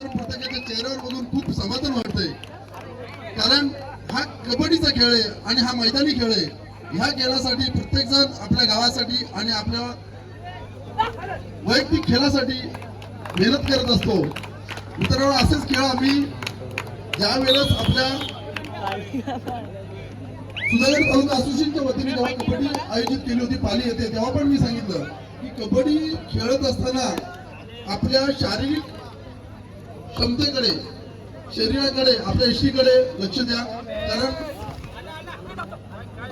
प्रत्येकाच्या चेहऱ्यावर बघून खूप समाधान वाटतंय, कारण हा कबड्डीचा खेळ आहे आणि हा मैदानी खेळ आहे. ह्या खेळासाठी प्रत्येक जण आपल्या गावासाठी आणि आपल्या वैयक्तिक खेळासाठी मेहनत करत असतो. मित्रांनो, असेच खेळ आम्ही ज्या वेळेस आपल्या सुधागड तालुका असोसिएशनच्या वतीने जेव्हा कबड्डी आयोजित केली होती पाली येथे, तेव्हा पण मी सांगितलं की कबड्डी खेळत असताना आपल्या शारीरिक क्षमतेकडे, शरीराकडे, आपल्या इष्टीकडे लक्ष द्या, कारण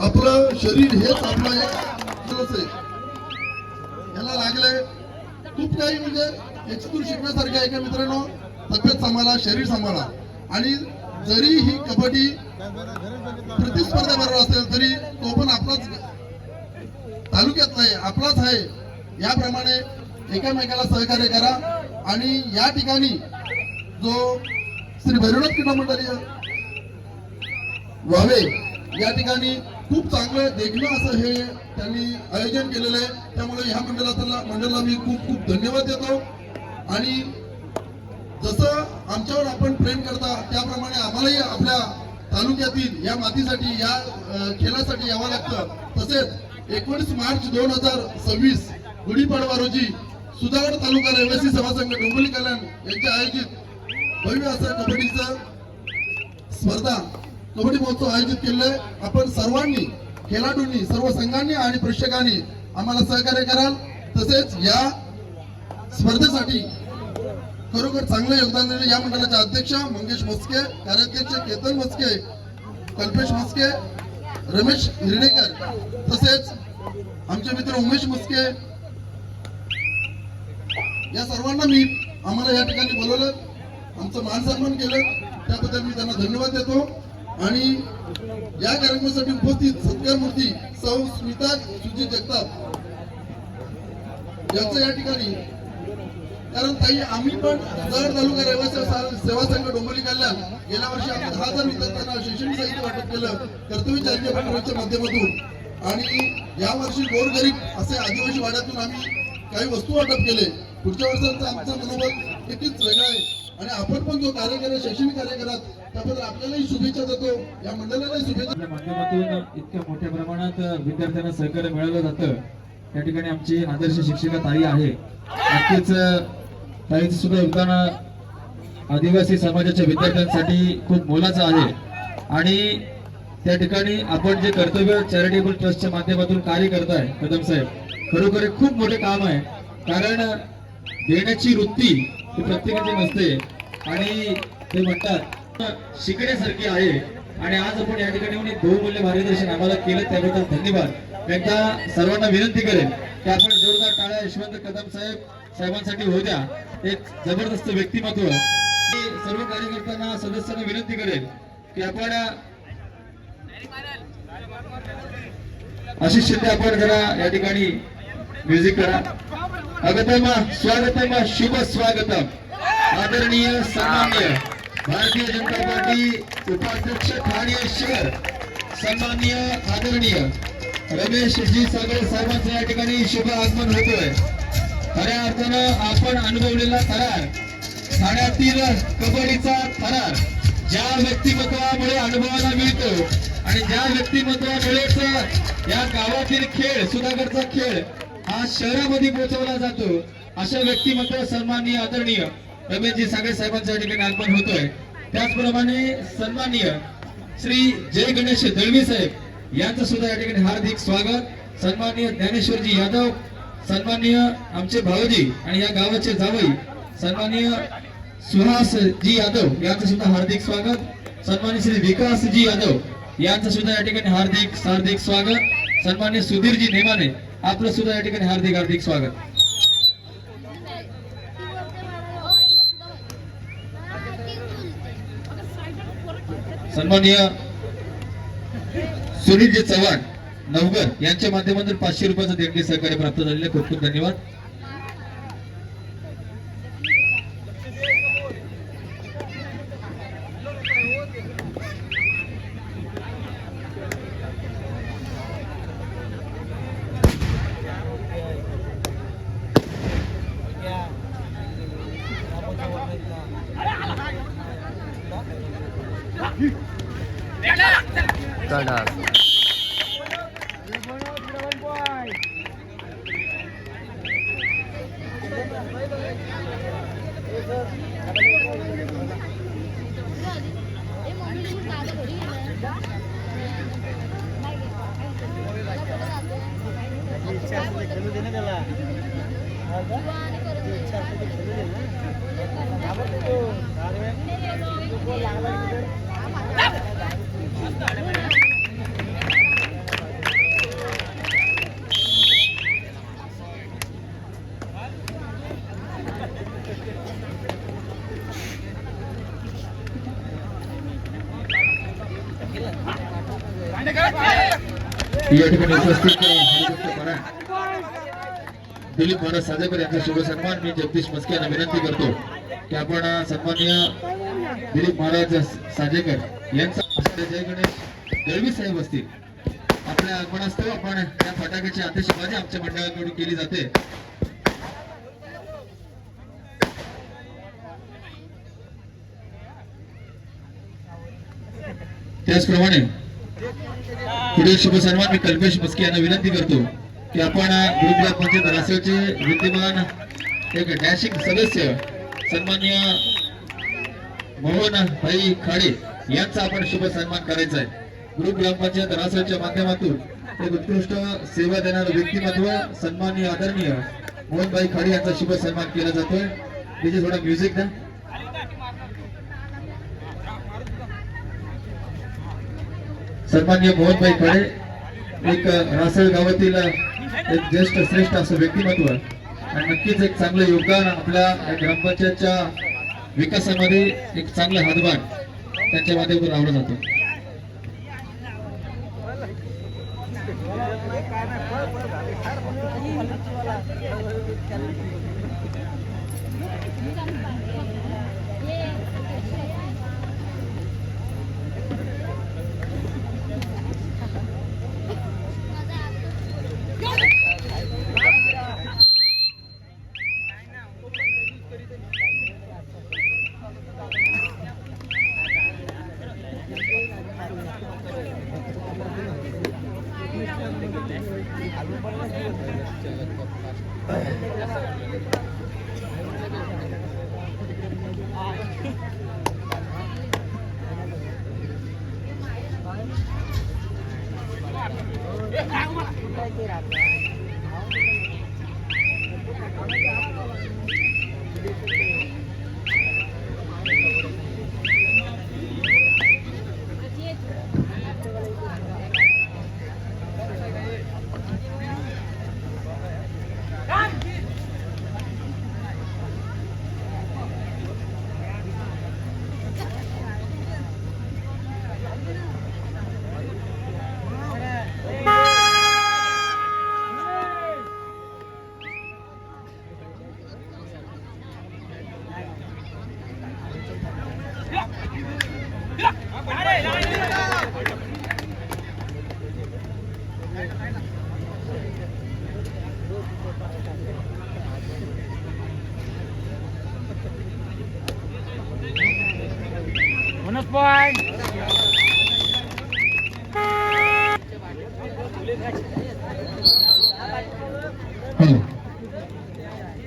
आपलं शरीर हेच आपलं एक याला लागलंय. खूप काही म्हणजे याच्यातून शिकण्यासारखं आहे का मित्रांनो? तब्येत सांभाळा, शरीर सांभाळा. आणि जरी ही कबड्डी प्रतिस्पर्धा बरोबर असेल तरी तो पण आपलाच तालुक्यातला आहे, आपलाच आहे. याप्रमाणे एकामेकाला सहकार्य करा. आणि या ठिकाणी जो श्री भैरवनाथ क्रीडा मंडळी व्हावे या ठिकाणी खूप चांगलं देखणं असं हे त्यांनी आयोजन केलेलं आहे. त्यामुळे ह्या मंडळाला मी खूप खूप धन्यवाद देतो. आणि जसं आमच्यावर आपण प्रेम करता त्याप्रमाणे आम्हालाही आपल्या तालुक्यातील या मातीसाठी, या खेळासाठी यावं लागतं. तसेच 19 मार्च 2026 गुढीपाडवा रोजी सुधागड तालुका रहिवासी सेवा संघ डोंबिवली कल्याण यांच्या आयोजित भव्य असं कबड्डीचं स्पर्धा, कबड्डी महोत्सव आयोजित केलेलं. आपण सर्वांनी, खेळाडूंनी, सर्व संघांनी आणि प्रेक्षकांनी आम्हाला सहकार्य कराल. तसेच या स्पर्धेसाठी खरोखर चांगलं योगदान दिले या मंडळाचे अध्यक्ष मंगेश मस्के, कार्याध्यक्ष केतन मस्के, कल्पेश मस्के, रमेश हिरडेकर, तसेच आमचे मित्र उमेश मस्के, या सर्वांना मी आम्हाला या ठिकाणी बोलवलं, आमचं मान सन्मान केलं, त्याबद्दल मी त्यांना धन्यवाद देतो. आणि या कार्यक्रमासाठी उपस्थित सत्कार मूर्ती सौ स्मिता सुजी जगताप यांचं या ठिकाणी, कारण ताई आम्ही पण सुधागड तालुका रहिवासी सेवा संघ डोंबिवली कल्याण गेल्या वर्षी आपण 10,000 विद्यार्थ्यांना शैक्षणिक साहित्य वाटप केलं कर्तव्य चॅरिटेबल ट्रस्टच्या माध्यमातून. आणि यावर्षी गोरगरीब असे आदिवासी वाड्यातून आम्ही काही वस्तू वाटप केले. पुढच्या वर्षाचा आमचा मनोबल नक्कीच वेगळा आहे. आणि आपण पण जो कार्य केला, शैक्षणिक कार्य करत, त्याबद्दल आपल्यालाही शुभेच्छा देतो, या मंडळालाही शुभेच्छा. माध्यमातून इतक्या मोठ्या प्रमाणात विद्यार्थ्यांना सहकार्य मिळालं जातं. या ठिकाणी आमची आदर्श शिक्षिका ताई आहे. नक्कीच ताईचं सुद्धा योगदान आदिवासी समाजाच्या विद्यार्थ्यांसाठी खूप मोलाचं आहे. आणि त्या ठिकाणी आपण जे कर्तव्य चॅरिटेबल ट्रस्टच्या माध्यमातून कार्य करताय कदम साहेब, खरोखर खूप मोठे काम आहे. कारण देण्याची वृत्ती ही प्रत्येकाची नसते आणि ते म्हणतात शिकण्यासारखी आहे. आणि आज आपण या ठिकाणी बहुमूल्य मार्गदर्शन आम्हाला केलं, त्याबद्दल धन्यवाद. एकदा सर्वांना विनंती करेन की आपण जोरदार टाळ्या यशवंत कदम साहेबांसाठी होऊ द्या. एक जबरदस्त व्यक्तिमत्व. सर्व कार्यकर्त्यांना, सदस्यांना विनंती करेन की आपण आशिष शिंदे आपण जरा या ठिकाणी म्युझिक करा. स्वागतम स्वागतम शुभ स्वागतम. आदरणीय सन्माननीय भारतीय जनता पार्टी उपाध्यक्ष ठाणे शहर, सन्माननीय आदरणीय रमेश जी सागरे साहेबांचं या ठिकाणी शुभ आगमन होतोय. खऱ्या अर्थानं आपण अनुभवलेला थरार, ठाण्यातील कबड्डीचा थरार ज्या व्यक्तिमत्वामुळे अनुभवाला मिळतो आणि ज्या व्यक्तिमत्वामुळेच या गावातील खेळ, सुधागडचा खेळ हा शहरामध्ये पोहोचवला जातो, अशा व्यक्तिमत्व सन्माननीय आदरणीय रमेशजी सागरे साहेबांच्या ठिकाणी आगमन होतोय. त्याचप्रमाणे सन्माननीय श्री जय गणेश दळवी साहेब यांचं सुद्धा या ठिकाणी हार्दिक स्वागत. सन्माननीय ज्ञानेश्वरजी यादव, सन्माननीय आमचे भाऊजी आणि या गावाचे जावई सन्माननीय सुहास जी यादव यांचं सुद्धा हार्दिक स्वागत. सन्माननीय श्री विकास जी यादव यांचं सुद्धा या ठिकाणी हार्दिक स्वागत. सन्माननीय सुधीरजी नेमाने आपलं सुद्धा या ठिकाणी हार्दिक स्वागत. सन्माननीय सुनीलजी चव्हाण नवगर यांच्या माध्यमातून 500 रुपयाचं देणगी सहकार्य प्राप्त झालेले, खूप खूप धन्यवाद. Second half. या ठिकाणी उपस्थित दिलीप महाराज साजेकर यांचा शुभ सन्मान मी जगदीश मस्के यांना विनंती करतो की आपण सन्माननीय दिलीप महाराज साजेकर यांचा जय गणेश दळवी साहेब असतील आपल्या आगमनास्तव आपण या फटाक्याची आतिषबाजी आमच्या मंडळाकडून केली जाते. त्याचप्रमाणे पुढील शुभ सन्मान मी कल्पेश मस्के यांना विनंती करतो की आपण ग्रुप ग्राम पंचायत रासळचे विद्यमान एक डॅशिंग सदस्य सन्माननीय मोहन भाई खाडे यांचा आपण शुभ सन्मान करायचा आहे. ग्रुप ग्रामपंचायत रासळच्या माध्यमातून एक उत्कृष्ट सेवा देणारं व्यक्तिमत्व सन्माननीय आदरणीय मोहनभाई खाडे यांचा शुभ सन्मान केला जातोय. त्याचे थोडा म्युझिक द्या. सन्माननीय मोहनभाई खाडे एक रासळ गावातील एक ज्येष्ठ श्रेष्ठ असं व्यक्तिमत्व आणि नक्कीच एक चांगलं योगदान आपल्या ग्रामपंचायतच्या विकासामध्ये एक चांगलं हातभार त्यांच्या माध्यमातून लावला जातो.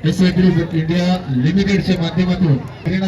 एसआय ग्रुप इंडिया लिमिटेडच्या माध्यमातून क्रीडा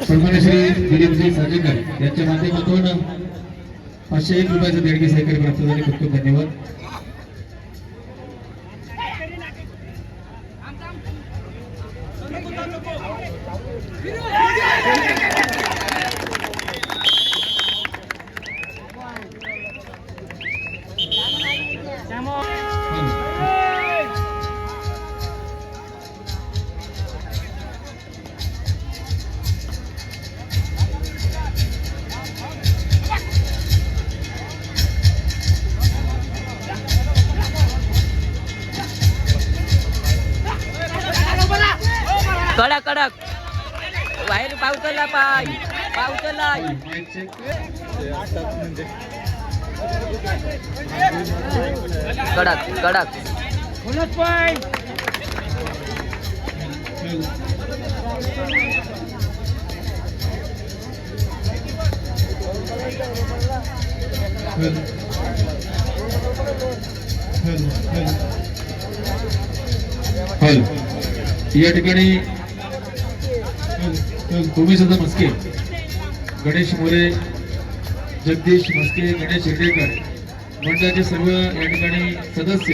सन्मान्य श्री दिलीपजी साजेकर यांच्या माध्यमातून 501 रुपयाचं देणगी सहकारी प्राप्त झाले. खूप खूप धन्यवाद. कडक कडक बाहेर पावसाला पाय पावसाला कडक कडक या ठिकाणी उमेश दादा मस्के, गणेश मोरे, जगदीश मस्के, गणेश शिर्डेकर मंडळाचे सर्व या ठिकाणी सदस्य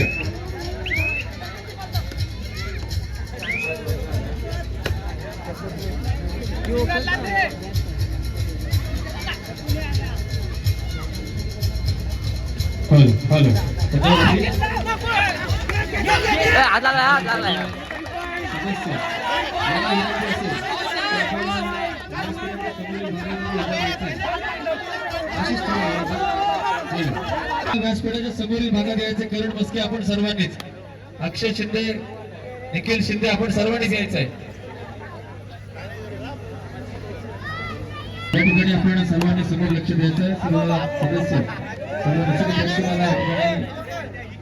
हात लागला हात लागला व्यासपीठाच्या समोरील भागात यायचे. करण मस्के आपण सर्वांनीच, अक्षय शिंदे, निखिल शिंदे आपण सर्वांनीच यायचं आहे. या ठिकाणी आपण सर्वांनी समोर लक्ष द्यायचं आहे. सर्व सदस्य सर्व रसिक प्रेक्षकांना या ठिकाणी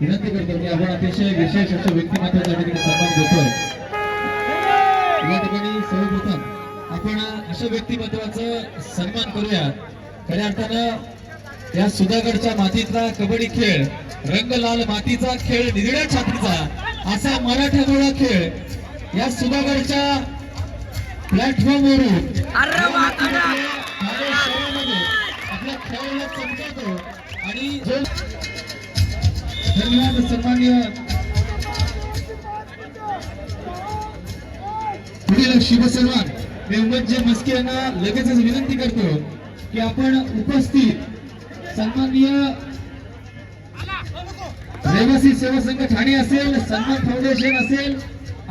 विनंती करतो की आपण अतिशय विशेष अशा व्यक्तिमत्वाचा ठिकाणी सन्मान देतोय. या ठिकाणी सर्वप्रथम आपण अशा व्यक्तिमत्वाचा सन्मान करूया. खऱ्या अर्थानं या सुधागडच्या मातीतला कबड्डी खेळ, रंग लाल मातीचा खेळ, निरळ्या छातीचा असा मराठमोळा खेळ या सुधागडच्या प्लॅटफॉर्मवरून आपल्या खेळाला चमकवतो. आणि धन्यवाद सन्माननीय पुढील शिवसन्मान मी उमेशजी मस्के यांना लगेचच विनंती करतो की आपण उपस्थित सन्माननीय रहिवासी सेवा संघ ठाणे असेल, सन्मान फाउंडेशन असेल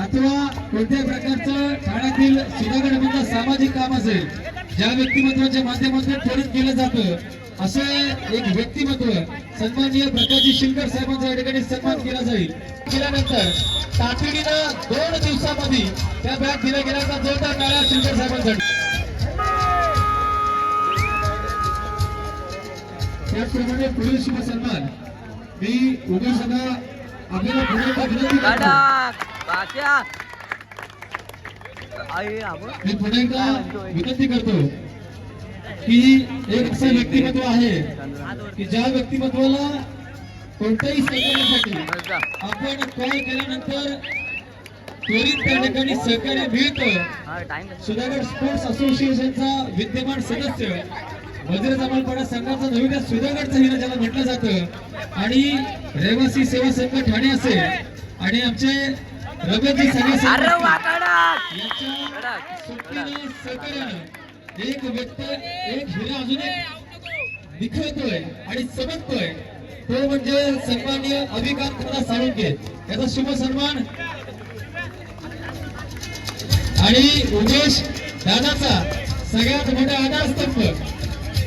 अथवा कोणत्याही प्रकारचं ठाण्यातील सुधागडमधलं सामाजिक काम असेल, ज्या व्यक्तिमत्वाच्या माध्यमातून त्वरित केलं जातं असे एक व्यक्तिमत्व सन्माननीय प्रकाशजी शिंकर साहेबांचा या ठिकाणी सन्मान केला जाईल. केल्यानंतर तातडीनं 2 दिवसामध्ये त्या बॅग दिल्या गेल्याचा जोरदार टाळ्या शिंकर साहेबांसाठी. त्याचप्रमाणे पुढील शुभ सन्मान मी उमेशला आपल्याला मी पुन्हा एकदा विनंती करतो की एक असं व्यक्तिमत्व आहे की ज्या व्यक्तिमत्वाला कोणत्याही सहकार्यासाठी आपण कॉल केल्यानंतर त्वरित त्या ठिकाणी सहकार्य मिळतं. सुधागड स्पोर्ट्स असोसिएशनचा विद्यमान सदस्य, वज्र जमालपाडा संघाचा नवीन सुधागडचा हिरा ज्याला म्हटलं जातं, आणि रहिवासी सेवा संघ ठाणे असेल आणि आमचे रमेशजी सगळे सहकार्यानं एक व्यक्ती एक हिरा अजून एक दिखवतोय आणि चमकतोय, तो म्हणजे सन्माननीय अभिकांत दादा साळुंके याचा शुभ सन्मान. आणि उमेश दादाचा सगळ्यात मोठा आधारस्तंभ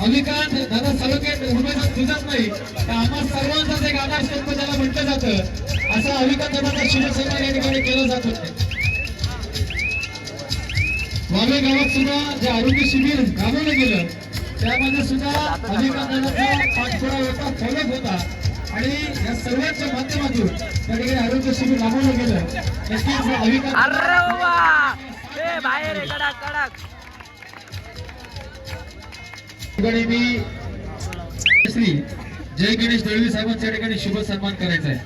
अभिकांत दादा साळुंके उमेश तुझाच नाही तर आम्हा सर्वांचाच एक आधारस्तंभ ज्याला म्हटलं जातं असा अभिकांत दादाचा शुभ सन्मान या ठिकाणी केला जातो. वावे गावात सुद्धा जे आरोग्य शिबिर राबवलं गेलं त्यामध्ये सुद्धा अभिकांत दादाचा पाठपुरावा होता, फॉलोअप होता. आणि या सर्वांच्या माध्यमातून त्या ठिकाणी आरोग्य शिबिर राबवलं गेलं. नक्कीच अविका अरे वा ए बाहेर आहे, कडक कडक. ठिकाणी मी श्री जय गणेश दळवी साहेबांच्या ठिकाणी शुभ सन्मान करायचा आहे.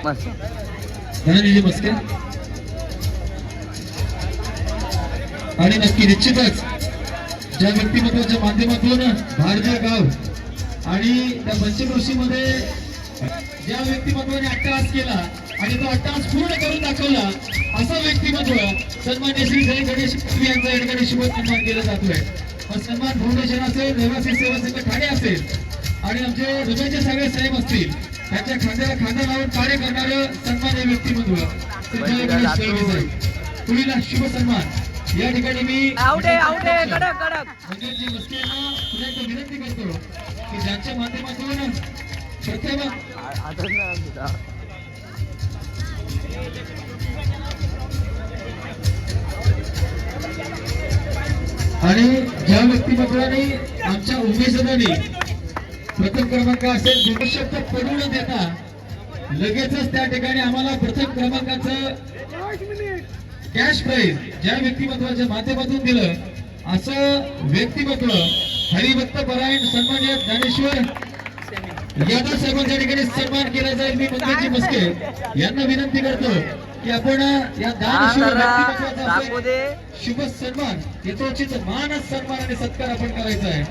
मस्त. धनंजय मस्के. आणि नक्की निश्चितच ज्या व्यक्तिमत्वाच्या माध्यमातून भारतीय गाव आणि त्या पंचक्रोशीमध्ये ज्या व्यक्तिमत्वाने अट्टहास केला आणि तो अट्टहास पूर्ण करून दाखवला असं व्यक्तिमत्व सन्मान्य श्री जय गणेश दळवी यांचा या ठिकाणी शुभ सन्मान केला जातोय. मग सन्मान फाउंडेशन असेल, रहिवासी सेवा संघ ठाणे असेल आणि आमचे दुबईचे सगळे साहेब असतील, त्यांच्या खांद्याला खांदा लावून कार्य करणारं सन्मान्य व्यक्तिमत्व श्री जय गणेश दळवी साहेब, पुढील शुभ सन्मान या ठिकाणी मी आउट आहे कडक कडक. मंगेशजी मस्के यांना पुन्हा एकदा विनंती करतो की ज्यांच्या माध्यमातून प्रथम आणि ज्या व्यक्तिमत्वाने आमच्या उमेदवारांनी प्रथम क्रमांक असेल दोन शब्द पडू न देता लगेचच त्या ठिकाणी आम्हाला प्रथम क्रमांकाचं कॅश प्राइज ज्या व्यक्तिमत्वाच्या माध्यमातून दिलं असं व्यक्तिमत्व हरिभक्त परायण सन्मान्य ज्ञानेश्वर यादव साहेबांच्या ठिकाणी सन्मान केला जाईल. मी मंगेशजी मस्के यांना विनंती करतो की आपण या दानशूर व्यक्तिमत्वाचा दाखवू दे. शुभ सन्मान यथोचित मान सन्मान आणि सत्कार आपण करायचा आहे.